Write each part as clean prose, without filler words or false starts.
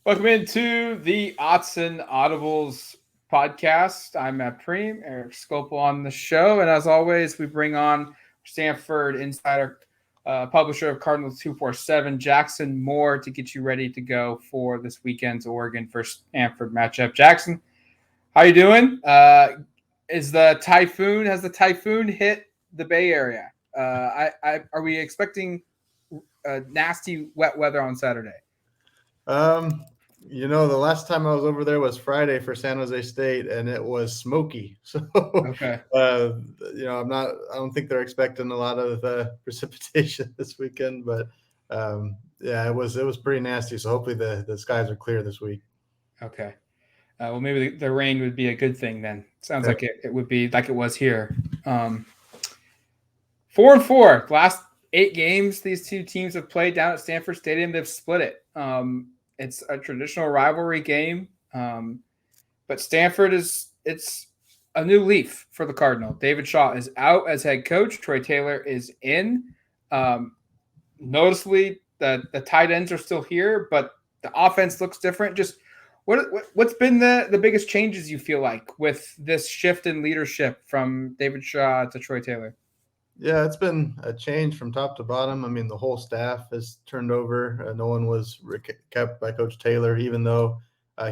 Welcome into the Autzen Audibles Podcast. I'm Matt Preem, Eric Scopel on the show. And as always, we bring on Stanford insider, publisher of Cardinal247, Jackson Moore, to get you ready to go for this weekend's Oregon versus Stanford matchup. Jackson, how you doing? Has the typhoon hit the Bay Area? Are we expecting nasty wet weather on Saturday? The last time I was over there was Friday for San Jose State, and it was smoky. So, Okay. I don't think they're expecting a lot of precipitation this weekend, but it was pretty nasty. So hopefully the skies are clear this week. Okay. Well, maybe the rain would be a good thing then. Sounds like it would be like it was here. 4-4. Last 8 games these two teams have played down at Stanford Stadium, they've split it. It's a traditional rivalry game, but Stanford it's a new leaf for the Cardinal. David Shaw is out as head coach. Troy Taylor is in. Noticeably, the tight ends are still here, but the offense looks different. Just what's been the biggest changes you feel like with this shift in leadership from David Shaw to Troy Taylor? Yeah, it's been a change from top to bottom. I mean, the whole staff has turned over. No one was kept by Coach Taylor, even though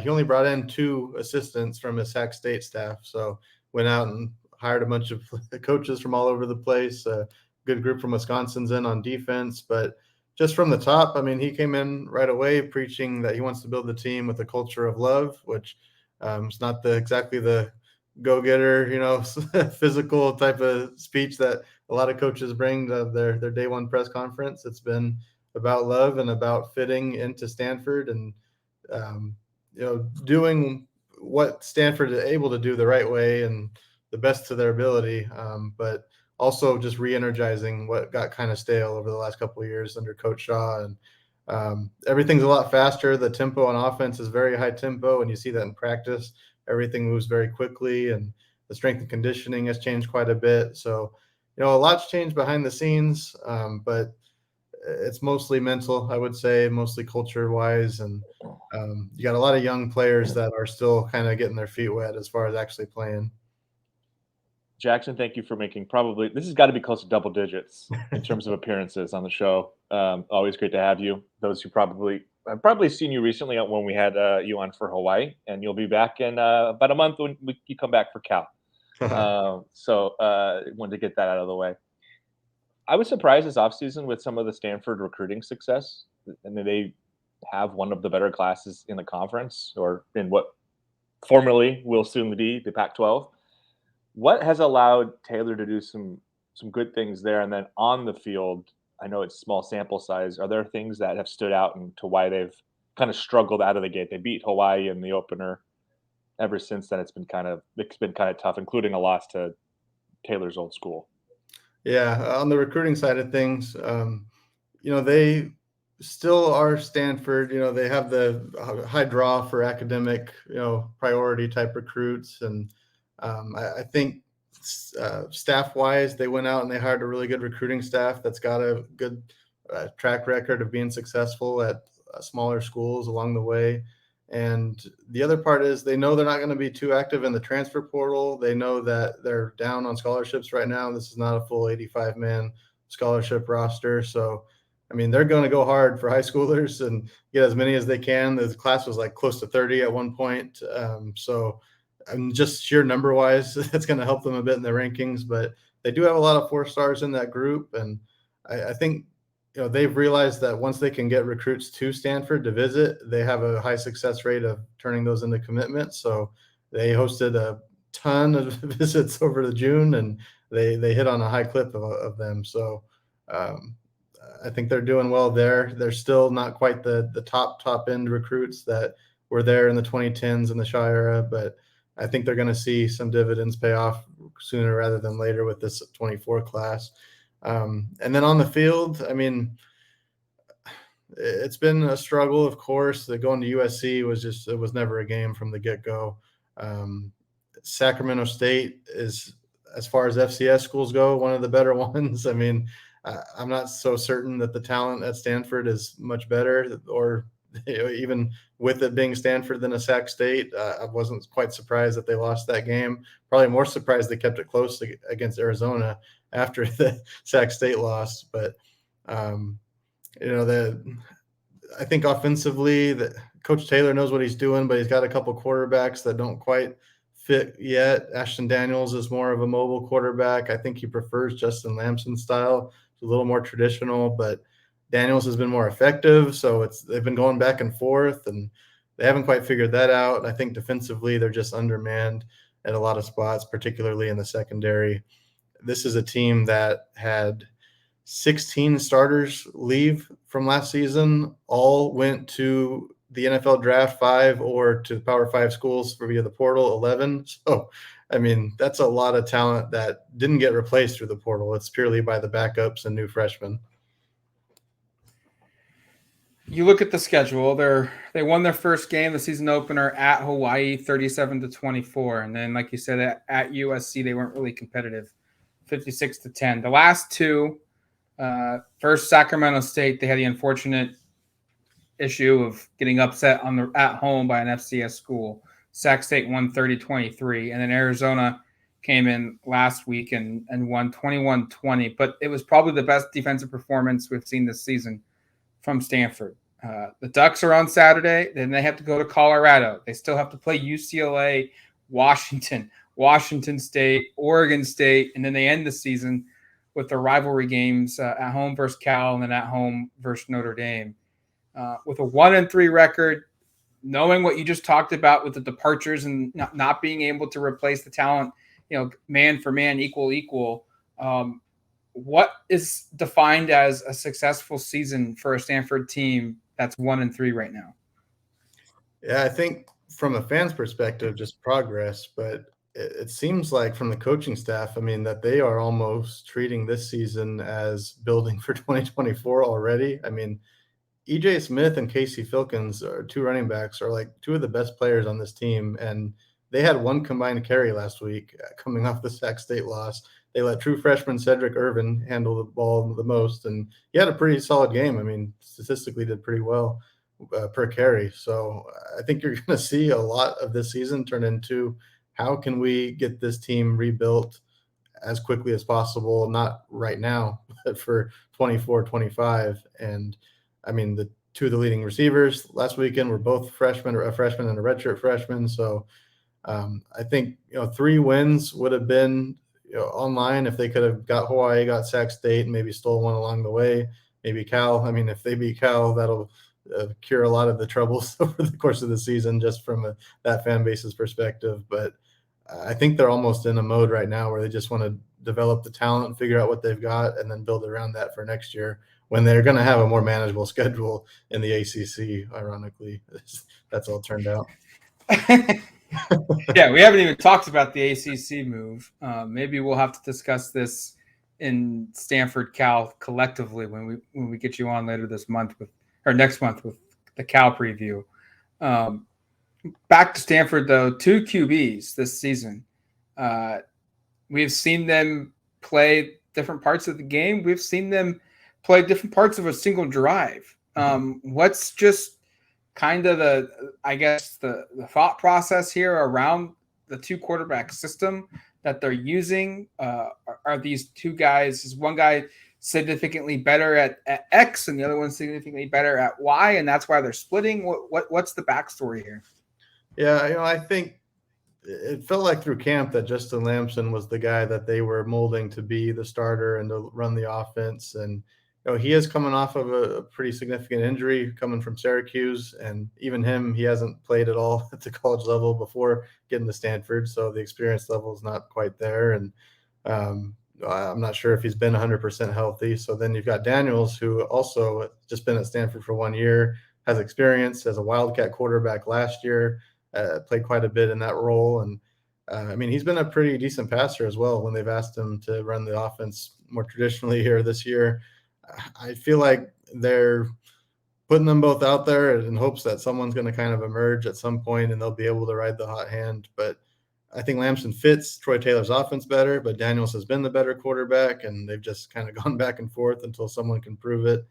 he only brought in 2 assistants from his Sac State staff. So went out and hired a bunch of coaches from all over the place. A good group from Wisconsin's in on defense. But just from the top, I mean, he came in right away preaching that he wants to build the team with a culture of love, which is not exactly the go-getter, physical type of speech that a lot of coaches bring to their day one press conference. It's been about love and about fitting into Stanford and, doing what Stanford is able to do the right way and the best to their ability. But also just re-energizing what got kind of stale over the last couple of years under Coach Shaw. And everything's a lot faster. The tempo on offense is very high tempo, and you see that in practice. Everything moves very quickly, and the strength and conditioning has changed quite a bit. So, a lot's changed behind the scenes, but it's mostly mental, I would say, mostly culture-wise. And you got a lot of young players that are still kind of getting their feet wet as far as actually playing. Jackson, thank you for making this has got to be close to double digits in terms of appearances on the show. Always great to have you. Those who I've probably seen you recently when we had you on for Hawaii, and you'll be back in about a month when you come back for Cal. So wanted to get that out of the way. I was surprised this offseason with some of the Stanford recruiting success. I mean, they have one of the better classes in the conference, or in what formerly will soon be the Pac-12. What has allowed Taylor to do some good things there? And then on the field, I know it's small sample size. Are there things that have stood out and to why they've kind of struggled out of the gate? They beat Hawaii in the opener. Ever since then, it's been kind of tough, including a loss to Taylor's old school. Yeah, on the recruiting side of things, they still are Stanford. They have the high draw for academic, priority type recruits. And I think staff-wise, they went out and they hired a really good recruiting staff that's got a good track record of being successful at smaller schools along the way. And the other part is they know they're not going to be too active in the transfer portal. They know that they're down on scholarships right now. This is not a full 85-man scholarship roster. So, I mean, they're going to go hard for high schoolers and get as many as they can. The class was like close to 30 at one point. So just sheer number-wise, that's going to help them a bit in the rankings. But they do have a lot of 4-stars in that group. And I think they've realized that once they can get recruits to Stanford to visit, they have a high success rate of turning those into commitments. So they hosted a ton of visits over the June, and they hit on a high clip of them. So I think they're doing well there. They're still not quite the top end recruits that were there in the 2010s in the Shaw era, but I think they're going to see some dividends pay off sooner rather than later with this 24 class. And then on the field, I mean, it's been a struggle, of course. Going to USC it was never a game from the get-go. Sacramento State is, as far as FCS schools go, one of the better ones. I mean, I'm not so certain that the talent at Stanford is much better, or even with it being Stanford than a Sac State, I wasn't quite surprised that they lost that game. Probably more surprised they kept it close against Arizona after the Sac State loss. But I think offensively, that Coach Taylor knows what he's doing, but he's got a couple quarterbacks that don't quite fit yet. Ashton Daniels is more of a mobile quarterback. I think he prefers Justin Lamson's style. It's a little more traditional, but Daniels has been more effective. So they've been going back and forth, and they haven't quite figured that out. I think defensively, they're just undermanned at a lot of spots, particularly in the secondary. This is a team that had 16 starters leave from last season. All went to the NFL Draft 5 or to the Power 5 schools via the portal, 11. So, I mean, that's a lot of talent that didn't get replaced through the portal. It's purely by the backups and new freshmen. You look at the schedule. They won their first game, the season opener, at Hawaii, 37-24, and then, like you said, at USC, they weren't really competitive, 56-10. The last two, first Sacramento State, they had the unfortunate issue of getting upset at home by an FCS school. Sac State won 30-23, and then Arizona came in last week and won 21-20. But it was probably the best defensive performance we've seen this season from Stanford. The Ducks are on Saturday. Then they have to go to Colorado. They still have to play UCLA, Washington State, Oregon State, and then they end the season with the rivalry games at home versus Cal and then at home versus Notre Dame. With a 1-3 record, knowing what you just talked about with the departures and not being able to replace the talent, man for man, equal. What is defined as a successful season for a Stanford team that's 1-3 right now? Yeah, I think from a fan's perspective, just progress, but it seems like from the coaching staff, I mean, that they are almost treating this season as building for 2024 already. I mean, EJ Smith and Casey Filkins, are two running backs, are like two of the best players on this team. And they had one combined carry last week coming off the Sac State loss. They let true freshman Cedric Irvin handle the ball the most, and he had a pretty solid game. I mean, statistically did pretty well per carry. So I think you're going to see a lot of this season turn into how can we get this team rebuilt as quickly as possible, not right now, but for 24, 25. And I mean, the two of the leading receivers last weekend were both freshmen, or a freshman and a redshirt freshman. So I think, 3 wins would have been online if they could have got Hawaii, got Sac State, and maybe stole one along the way. Maybe Cal. I mean, if they beat Cal, that'll cure a lot of the troubles over the course of the season, just from that fan base's perspective. But I think they're almost in a mode right now where they just want to develop the talent and figure out what they've got and then build around that for next year, when they're going to have a more manageable schedule in the ACC, ironically. That's all turned out. Yeah, we haven't even talked about the ACC move. Maybe we'll have to discuss this in Stanford Cal collectively when we get you on later this month next month with the Cal preview. Back to Stanford though, 2 QBs this season. We've seen them play different parts of the game. We've seen them play different parts of a single drive. What's just kind of the thought process here around the 2 quarterback system that they're using? Are these 2 guys, is one guy significantly better at X and the other one significantly better at Y, and that's why they're splitting? What's the backstory here? Yeah, I think it felt like through camp that Justin Lamson was the guy that they were molding to be the starter and to run the offense. And he is coming off of a pretty significant injury coming from Syracuse, and even him, he hasn't played at all at the college level before getting to Stanford, so the experience level is not quite there. And I'm not sure if he's been 100% healthy. So then you've got Daniels, who also just been at Stanford for 1 year, has experience as a Wildcat quarterback last year, played quite a bit in that role. And I mean, he's been a pretty decent passer as well when they've asked him to run the offense more traditionally here this year. I feel like they're putting them both out there in hopes that someone's going to kind of emerge at some point and they'll be able to ride the hot hand. But I think Lamson fits Troy Taylor's offense better, but Daniels has been the better quarterback, and they've just kind of gone back and forth until someone can prove it.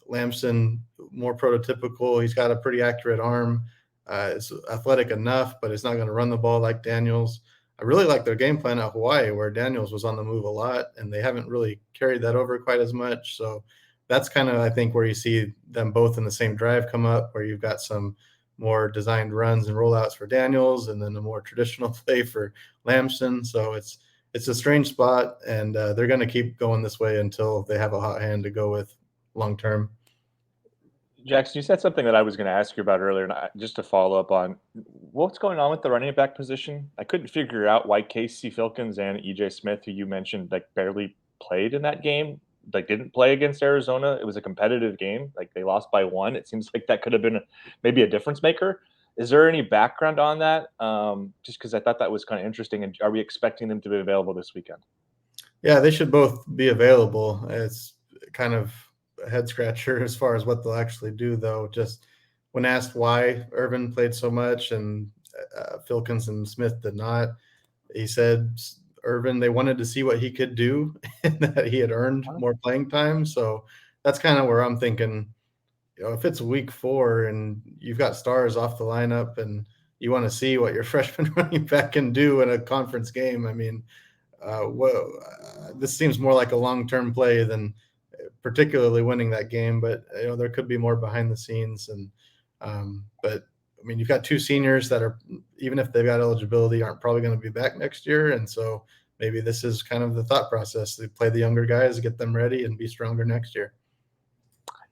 Lamson, more prototypical. He's got a pretty accurate arm. Is athletic enough, but it's not going to run the ball like Daniels. I really like their game plan at Hawaii, where Daniels was on the move a lot, and they haven't really carried that over quite as much. So that's kind of, I think, where you see them both in the same drive come up, where you've got some more designed runs and rollouts for Daniels, and then a more traditional play for Lamson. So it's a strange spot, and they're going to keep going this way until they have a hot hand to go with long term. Jackson, you said something that I was going to ask you about earlier, and just to follow up on what's going on with the running back position. I couldn't figure out why Casey Filkins and EJ Smith, who you mentioned, like barely played in that game, like didn't play against Arizona. It was a competitive game. Like they lost by 1. It seems like that could have been maybe a difference maker. Is there any background on that? Just because I thought that was kind of interesting. And are we expecting them to be available this weekend? Yeah, they should both be available. It's kind of a head scratcher as far as what they'll actually do, though. Just when asked why Irvin played so much and Filkins and Smith did not, he said Irvin, they wanted to see what he could do and that he had earned more playing time. So that's kind of where I'm thinking, if it's week 4 and you've got stars off the lineup and you want to see what your freshman running back can do in a conference game, I mean, this seems more like a long-term play than particularly winning that game, but there could be more behind the scenes. And but I mean, you've got 2 seniors that are, even if they've got eligibility, aren't probably going to be back next year. And so maybe this is kind of the thought process. They play the younger guys, get them ready, and be stronger next year.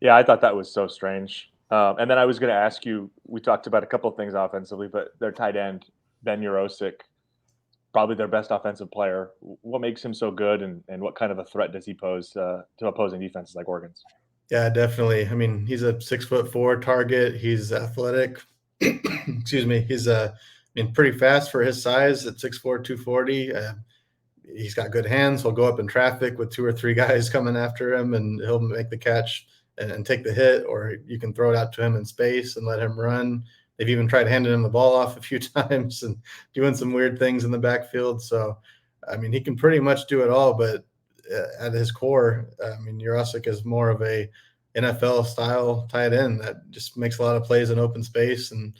Yeah, I thought that was so strange. And then I was going to ask you, we talked about a couple of things offensively, but their tight end, Ben Urosic, probably their best offensive player. What makes him so good, and what kind of a threat does he pose to opposing defenses like Oregon's? Yeah, definitely. I mean, he's a 6'4" target. He's athletic. Excuse me. He's pretty fast for his size at 6'4", 240. He's got good hands. He'll go up in traffic with 2 or 3 guys coming after him, and he'll make the catch and take the hit, or you can throw it out to him in space and let him run. They've even tried handing him the ball off a few times and doing some weird things in the backfield. So, I mean, he can pretty much do it all, but at his core, I mean, Urosic is more of a NFL style tight end that just makes a lot of plays in open space, and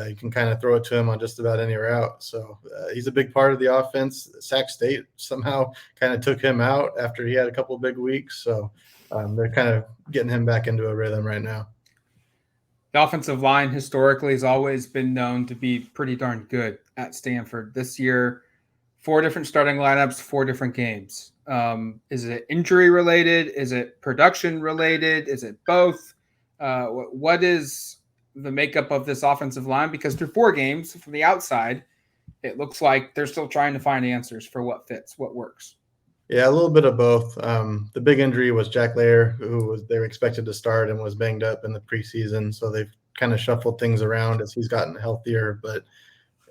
you can kind of throw it to him on just about any route. So he's a big part of the offense. Sac State somehow kind of took him out after he had a couple of big weeks. So they're kind of getting him back into a rhythm right now. The offensive line historically has always been known to be pretty darn good at Stanford. This year, 4 different starting lineups, 4 different games. Is it injury related? Is it production related? Is it both? What is the makeup of this offensive line? Because through 4 games from the outside, it looks like they're still trying to find answers for what fits, what works. Yeah, a little bit of both. The big injury was Jack Lair, they were expected to start and was banged up in the preseason. So they've kind of shuffled things around as he's gotten healthier. But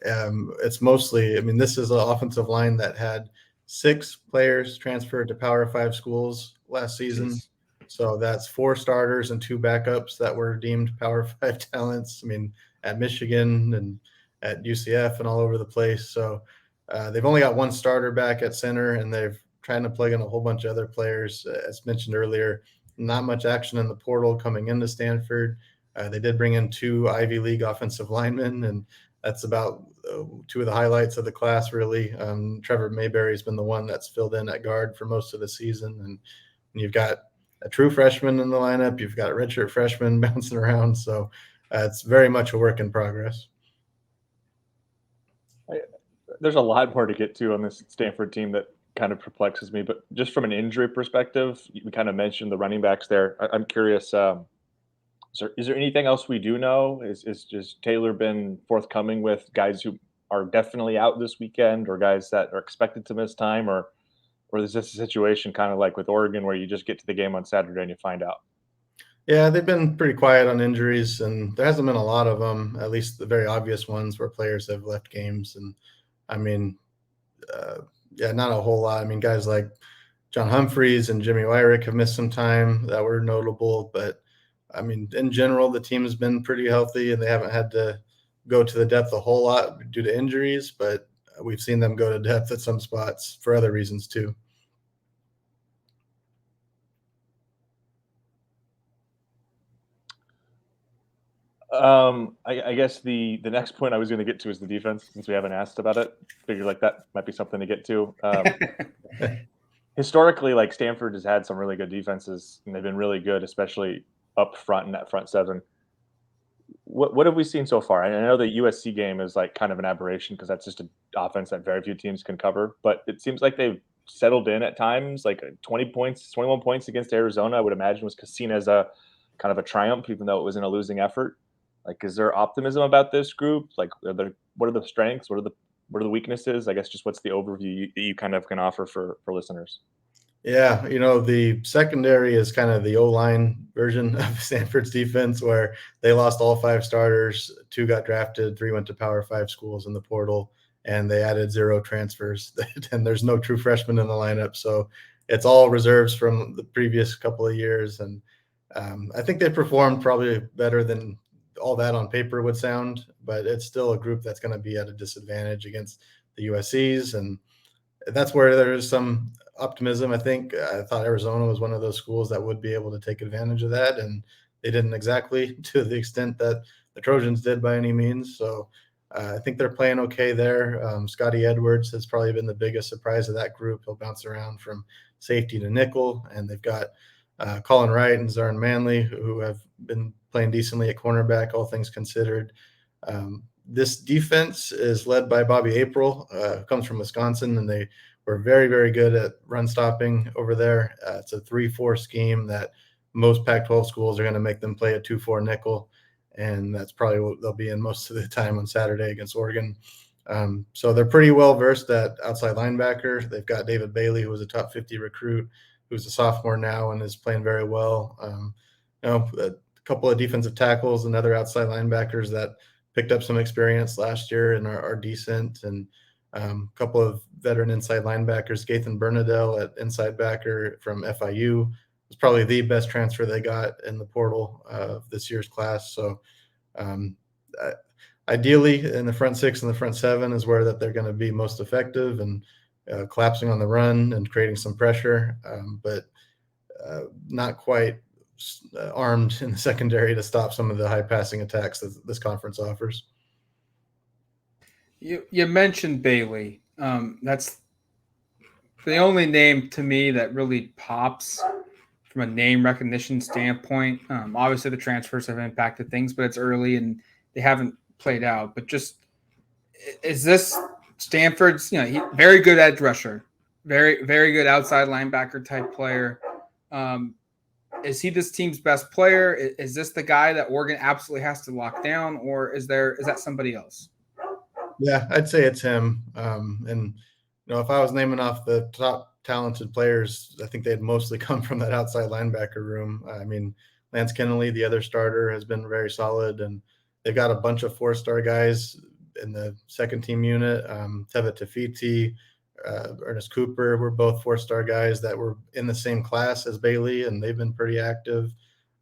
it's mostly, I mean, this is an offensive line that had 6 players transferred to Power 5 schools last season. Jeez. So that's 4 starters and 2 backups that were deemed Power 5 talents. I mean, at Michigan and at UCF and all over the place. So they've only got 1 starter back at center, and they've trying to plug in a whole bunch of other players. As mentioned earlier, not much action in the portal coming into Stanford. They did bring in 2 Ivy League offensive linemen, and that's about 2 of the highlights of the class, really. Trevor Mayberry's been the one that's filled in at guard for most of the season. And you've got a true freshman in the lineup. You've got a redshirt freshman bouncing around. So it's very much a work in progress. There's a lot more to get to on this Stanford team that kind of perplexes me, but just from an injury perspective, we kind of mentioned the running backs there. I'm curious, is there anything else we do know? Is just Taylor been forthcoming with guys who are definitely out this weekend, or guys that are expected to miss time, or is this a situation kind of like with Oregon where you just get to the game on Saturday and you find out? Yeah, they've been pretty quiet on injuries, and there hasn't been a lot of them, at least the very obvious ones where players have left games. And I mean, yeah, not a whole lot. I mean, guys like John Humphreys and Jimmy Wyrick have missed some time that were notable. But, I mean, in general, the team has been pretty healthy, and they haven't had to go to the depth a whole lot due to injuries. But we've seen them go to depth at some spots for other reasons too. I guess the next point I was going to get to is the defense, since we haven't asked about it. Figured like that might be something to get to. Historically, like Stanford has had some really good defenses, and they've been really good, especially up front in that front seven. What have we seen so far? I know the USC game is like kind of an aberration because that's just an offense that very few teams can cover. But it seems like they've settled in at times, like 20 points, 21 points against Arizona. I would imagine was seen as a kind of a triumph, even though it was in a losing effort. Like, is there optimism about this group? Like, what are the strengths? What are the weaknesses? I guess just what's the overview you kind of can offer for listeners? Yeah, the secondary is kind of the O-line version of Stanford's defense, where they lost all 5 starters, 2 got drafted, 3 went to Power 5 schools in the portal, and they added 0 transfers. And there's no true freshmen in the lineup, so it's all reserves from the previous couple of years. And I think they performed probably better than all that on paper would sound, but it's still a group that's going to be at a disadvantage against the USCs, and that's where there is some optimism. I thought Arizona was one of those schools that would be able to take advantage of that, and they didn't exactly to the extent that the Trojans did by any means. So I think they're playing okay there. Scotty Edwards has probably been the biggest surprise of that group. He'll bounce around from safety to nickel, and they've got Colin Wright and Zarin Manley, who have been playing decently at cornerback, all things considered. This defense is led by Bobby April, who comes from Wisconsin, and they were very, very good at run stopping over there. It's a 3-4 scheme that most Pac-12 schools are going to make them play a 2-4 nickel, and that's probably what they'll be in most of the time on Saturday against Oregon. So they're pretty well versed at outside linebacker. They've got David Bailey, who was a top 50 recruit, who's a sophomore now and is playing very well. A couple of defensive tackles and other outside linebackers that picked up some experience last year and are decent, and a couple of veteran inside linebackers. Gathan Bernadelle at inside backer from FIU was probably the best transfer they got in the portal of this year's class. So ideally in the front 6 and the front 7 is where that they're going to be most effective, and collapsing on the run and creating some pressure, but not quite armed in the secondary to stop some of the high passing attacks that this conference offers. You mentioned Bailey. That's the only name to me that really pops from a name recognition standpoint. Obviously, the transfers have impacted things, but it's early and they haven't played out. But just is this Stanford's? Very good edge rusher, very very good outside linebacker type player. Is he this team's best player? Is this the guy that Oregon absolutely has to lock down, or is that somebody else? Yeah, I'd say it's him. And if I was naming off the top talented players, I think they'd mostly come from that outside linebacker room. I mean, Lance Kennelly, the other starter, has been very solid, and they've got a bunch of 4-star guys in the second team unit. Teva Tafiti, Ernest Cooper were both 4-star guys that were in the same class as Bailey, and they've been pretty active.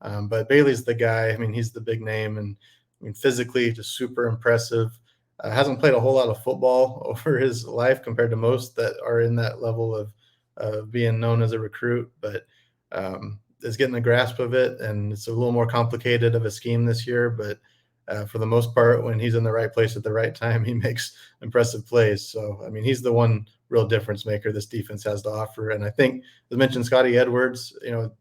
But Bailey's the guy. I mean, he's the big name, and physically just super impressive. Hasn't played a whole lot of football over his life compared to most that are in that level of being known as a recruit, but is getting the grasp of it, and it's a little more complicated of a scheme this year. But for the most part, when he's in the right place at the right time, he makes impressive plays. So, I mean, he's the one real difference maker this defense has to offer. And I think, as mentioned, Scotty Edwards, the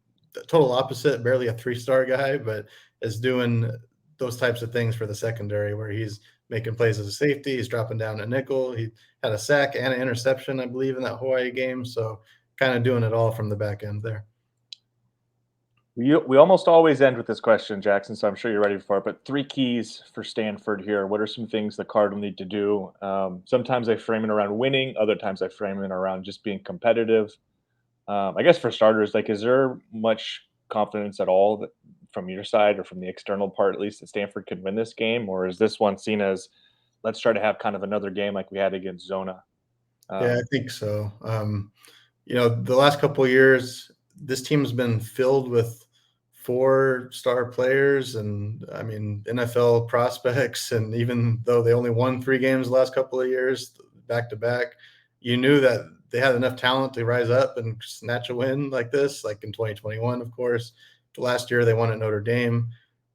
total opposite, barely a 3-star guy, but is doing those types of things for the secondary, where he's making plays as a safety. He's dropping down a nickel. He had a sack and an interception, I believe, in that Hawaii game. So kind of doing it all from the back end there. We almost always end with this question, Jackson, so I'm sure you're ready for it. But 3 keys for Stanford here. What are some things the Cardinal need to do? Sometimes I frame it around winning. Other times I frame it around just being competitive. I guess for starters, is there much confidence at all that, from your side or from the external part, at least, that Stanford could win this game? Or is this one seen as, let's try to have kind of another game like we had against Zona? Yeah, I think so. The last couple of years, this team's been filled with 4-star players and, I mean, NFL prospects. And even though they only won 3 games the last couple of years back to back, you knew that they had enough talent to rise up and snatch a win like this, like in 2021, of course. Last year, they won at Notre Dame.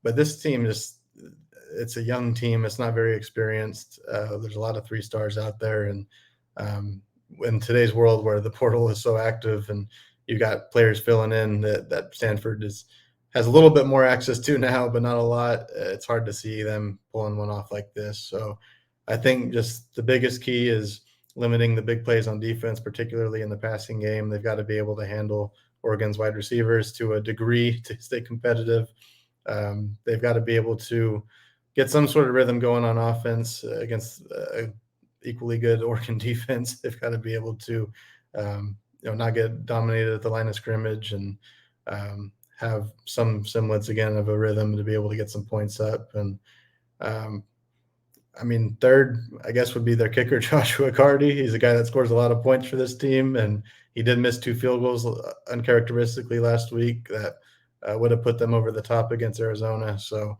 But this team just it's a young team. It's not very experienced. There's a lot of 3-stars out there. And in today's world where the portal is so active and you got players filling in that Stanford has a little bit more access to now, but not a lot. It's hard to see them pulling one off like this. So I think just the biggest key is limiting the big plays on defense, particularly in the passing game. They've got to be able to handle Oregon's wide receivers to a degree to stay competitive. They've got to be able to get some sort of rhythm going on offense against equally good Oregon defense. They've got to be able to, not get dominated at the line of scrimmage and have some semblance again of a rhythm to be able to get some points up. And third, I guess, would be their kicker, Joshua Cardi. He's a guy that scores a lot of points for this team, and he did miss 2 field goals uncharacteristically last week that would have put them over the top against Arizona. So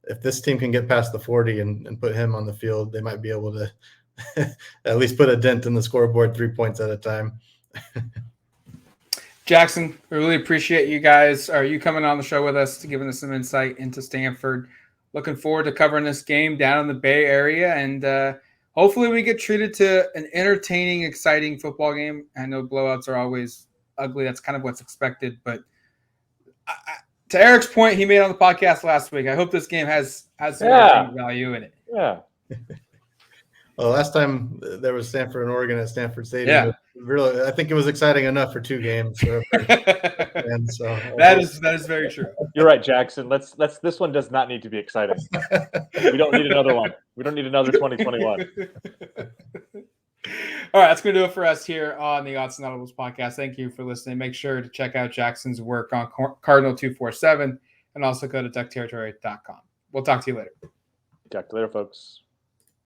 if this team can get past the 40 and put him on the field, they might be able to at least put a dent in the scoreboard 3 points at a time. Jackson, we really appreciate you guys. Are you coming on the show with us to giving us some insight into Stanford? Looking forward to covering this game down in the Bay Area, and hopefully we get treated to an entertaining, exciting football game. I know blowouts are always ugly. That's kind of what's expected. But to Eric's point he made on the podcast last week, I hope this game has some entertainment value in it. Yeah. Well, last time there was Stanford and Oregon at Stanford Stadium, really, I think it was exciting enough for 2 games. And so that is very true. You're right, Jackson. This one does not need to be exciting. We don't need another one. We don't need another 2021. All right, that's going to do it for us here on the Autzen Audibles podcast. Thank you for listening. Make sure to check out Jackson's work on Cardinal247 and also go to duckterritory.com. We'll talk to you later. Talk to you later, folks.